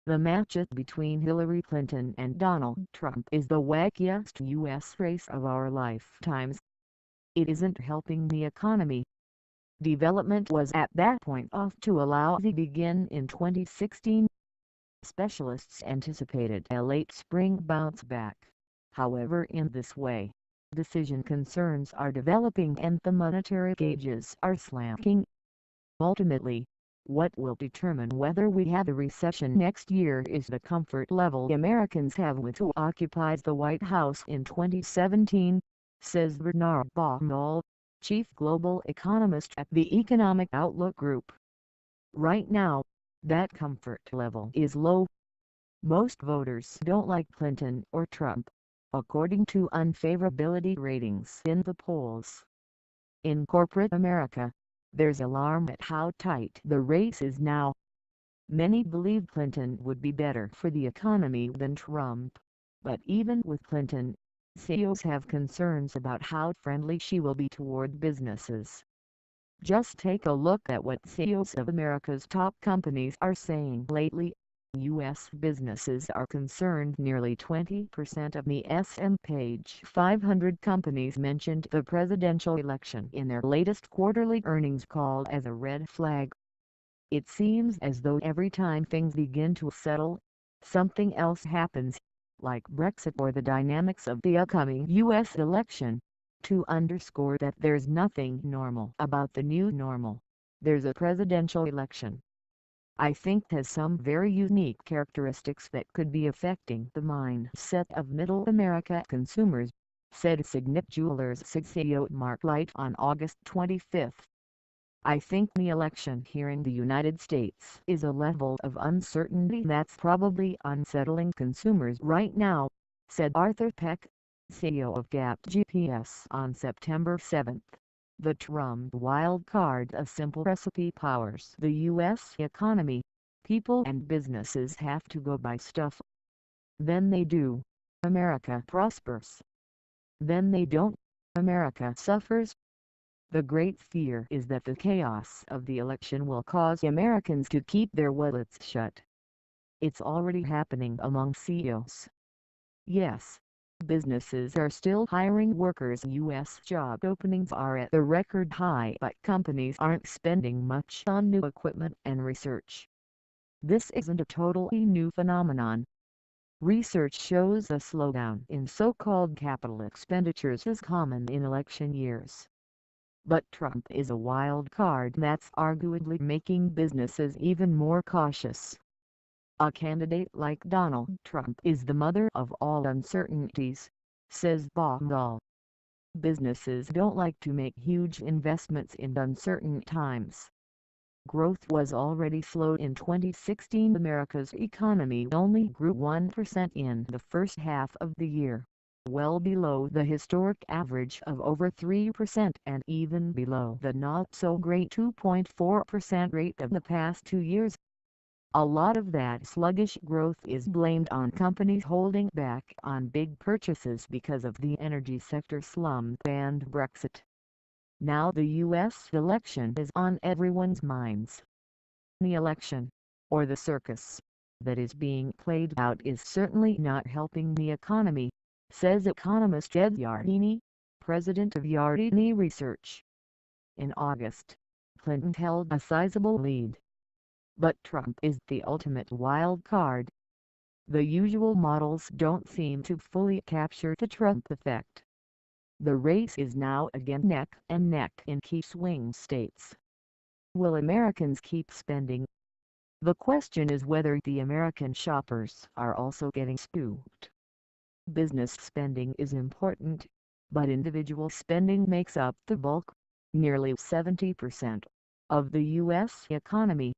The matchup between Hillary Clinton and Donald Trump is the wackiest U.S. race of our lifetimes. It isn't helping the economy. Development was at that point off to allow the begin in 2016. Specialists anticipated a late spring bounce back. However, in this way, decision concerns are developing and the monetary gauges are slacking. Ultimately, what will determine whether we have a recession next year is the comfort level Americans have with who occupies the White House in 2017, says Bernard Baumol, chief global economist at the Economic Outlook Group. Right now, that comfort level is low. Most voters don't like Clinton or Trump, according to unfavorability ratings in the polls. In corporate America, there's alarm at how tight the race is now. Many believe Clinton would be better for the economy than Trump, but even with Clinton, CEOs have concerns about how friendly she will be toward businesses. Just take a look at what CEOs of America's top companies are saying lately. U.S. businesses are concerned. Nearly 20% of the S&P 500 companies mentioned the presidential election in their latest quarterly earnings call as a red flag. It seems as though every time things begin to settle, something else happens, like Brexit or the dynamics of the upcoming U.S. election. To underscore that there's nothing normal about the new normal, there's a presidential election. I think has some very unique characteristics that could be affecting the mindset of middle America consumers, said Signet Jewelers CEO Mark Light on August 25. I think the election here in the United States is a level of uncertainty that's probably unsettling consumers right now, said Arthur Peck, CEO of Gap GPS on September 7. The Trump wild card. A simple recipe powers the U.S. economy. People and businesses have to go buy stuff. Then they do. America prospers. Then they don't. America suffers. The great fear is that the chaos of the election will cause Americans to keep their wallets shut. It's already happening among CEOs. Yes, businesses are still hiring workers. U.S. job openings are at the record high, but companies aren't spending much on new equipment and research. This isn't a totally new phenomenon. Research shows a slowdown in so-called capital expenditures is common in election years. But Trump is a wild card that's arguably making businesses even more cautious. A candidate like Donald Trump is the mother of all uncertainties, says Baumol. Businesses don't like to make huge investments in uncertain times. Growth was already slow in 2016. America's economy only grew 1% in the first half of the year, well below the historic average of over 3% and even below the not-so-great 2.4% rate of the past 2 years. A lot of that sluggish growth is blamed on companies holding back on big purchases because of the energy sector slump and Brexit. Now the U.S. election is on everyone's minds. The election, or the circus, that is being played out is certainly not helping the economy, says economist Ed Yardeni, president of Yardeni Research. In August, Clinton held a sizable lead. But Trump is the ultimate wild card. The usual models don't seem to fully capture the Trump effect. The race is now again neck and neck in key swing states. Will Americans keep spending? The question is whether the American shoppers are also getting spooked. Business spending is important, but individual spending makes up the bulk, nearly 70%, of the U.S. economy.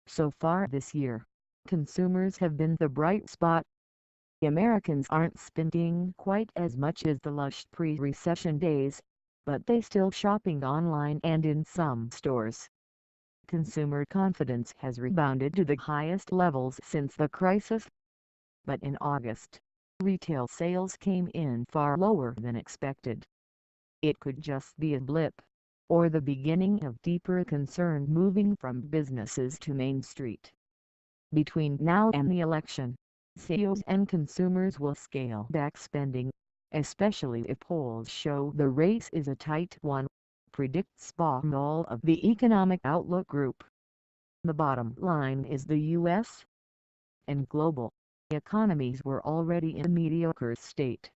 So far this year, consumers have been the bright spot. Americans aren't spending quite as much as the lush pre-recession days, but they still shopping online and in some stores. Consumer confidence has rebounded to the highest levels since the crisis. But in August, retail sales came in far lower than expected. It could just be a blip, or the beginning of deeper concern moving from businesses to Main Street. Between now and the election, CEOs and consumers will scale back spending, especially if polls show the race is a tight one, predicts Baumol of the Economic Outlook Group. The bottom line is the U.S. and global economies were already in a mediocre state.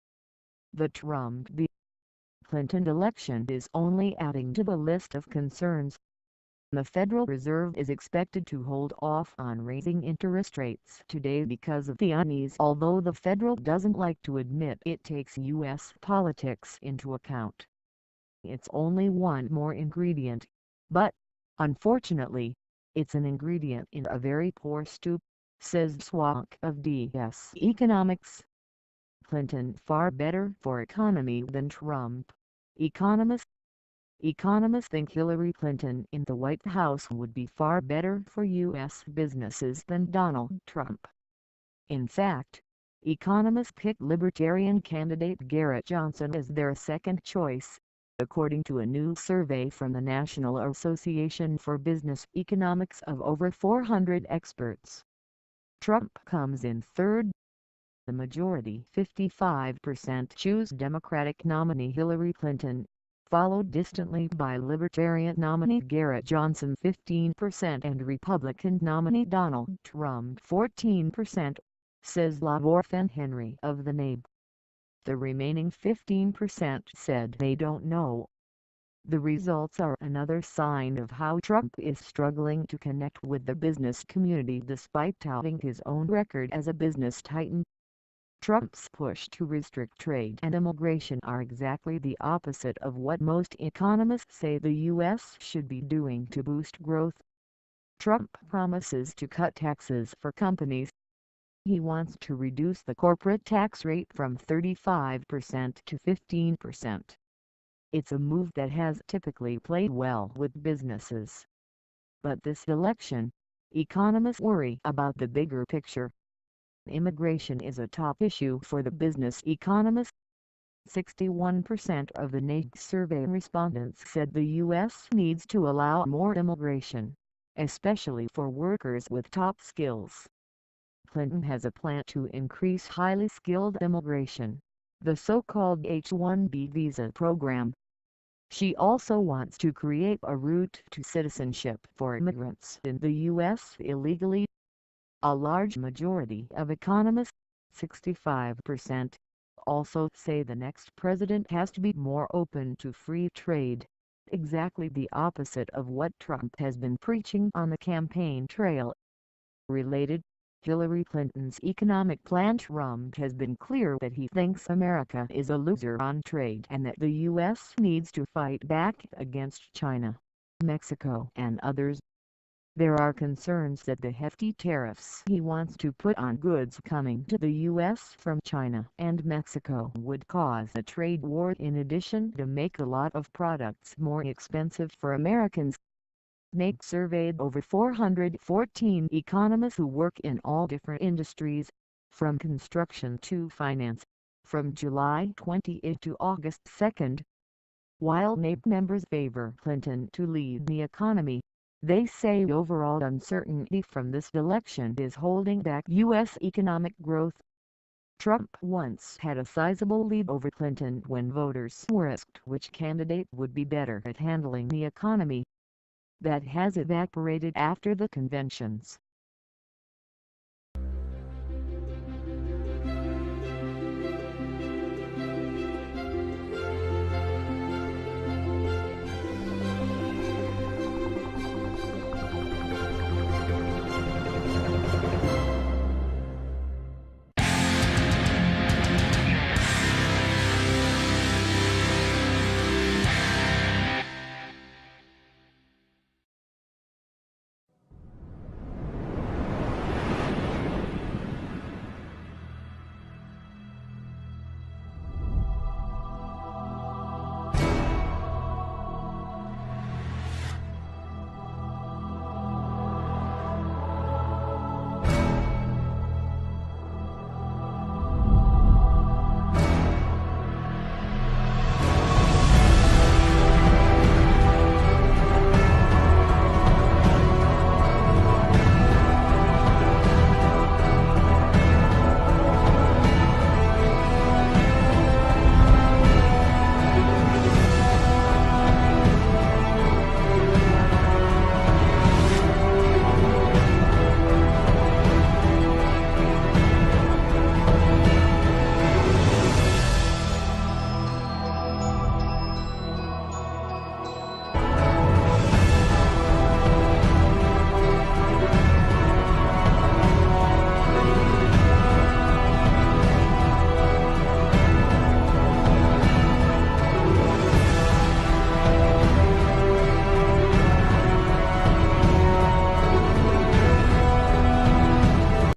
The Trump v. Clinton election is only adding to the list of concerns. The Federal Reserve is expected to hold off on raising interest rates today because of the unease, although the Federal doesn't like to admit it takes U.S. politics into account. It's only one more ingredient, but, unfortunately, it's an ingredient in a very poor stew, says Swak of DS Economics. Clinton far better for economy than Trump. Economists think Hillary Clinton in the White House would be far better for U.S. businesses than Donald Trump. In fact, economists pick Libertarian candidate Garrett Johnson as their second choice, according to a new survey from the National Association for Business Economics of over 400 experts. Trump comes in third. The majority, 55%, choose Democratic nominee Hillary Clinton, followed distantly by Libertarian nominee Garrett Johnson 15% and Republican nominee Donald Trump 14%, says Lavorthan Henry of the NABE. The remaining 15% said they don't know. The results are another sign of how Trump is struggling to connect with the business community despite touting his own record as a business titan. Trump's push to restrict trade and immigration are exactly the opposite of what most economists say the U.S. should be doing to boost growth. Trump promises to cut taxes for companies. He wants to reduce the corporate tax rate from 35% to 15%. It's a move that has typically played well with businesses. But this election, economists worry about the bigger picture. Immigration is a top issue for the business economist. 61% of the NABE survey respondents said the U.S. needs to allow more immigration, especially for workers with top skills. Clinton has a plan to increase highly skilled immigration, the so-called H-1B visa program. She also wants to create a route to citizenship for immigrants in the U.S. illegally. A large majority of economists, 65%, also say the next president has to be more open to free trade, exactly the opposite of what Trump has been preaching on the campaign trail. Related, Hillary Clinton's economic plan. Trump has been clear that he thinks America is a loser on trade and that the U.S. needs to fight back against China, Mexico and others. There are concerns that the hefty tariffs he wants to put on goods coming to the U.S. from China and Mexico would cause a trade war in addition to make a lot of products more expensive for Americans. NABE surveyed over 414 economists who work in all different industries, from construction to finance, from July 20 to August 2. While NABE members favor Clinton to lead the economy, they say overall uncertainty from this election is holding back U.S. economic growth. Trump once had a sizable lead over Clinton when voters were asked which candidate would be better at handling the economy. That has evaporated after the conventions.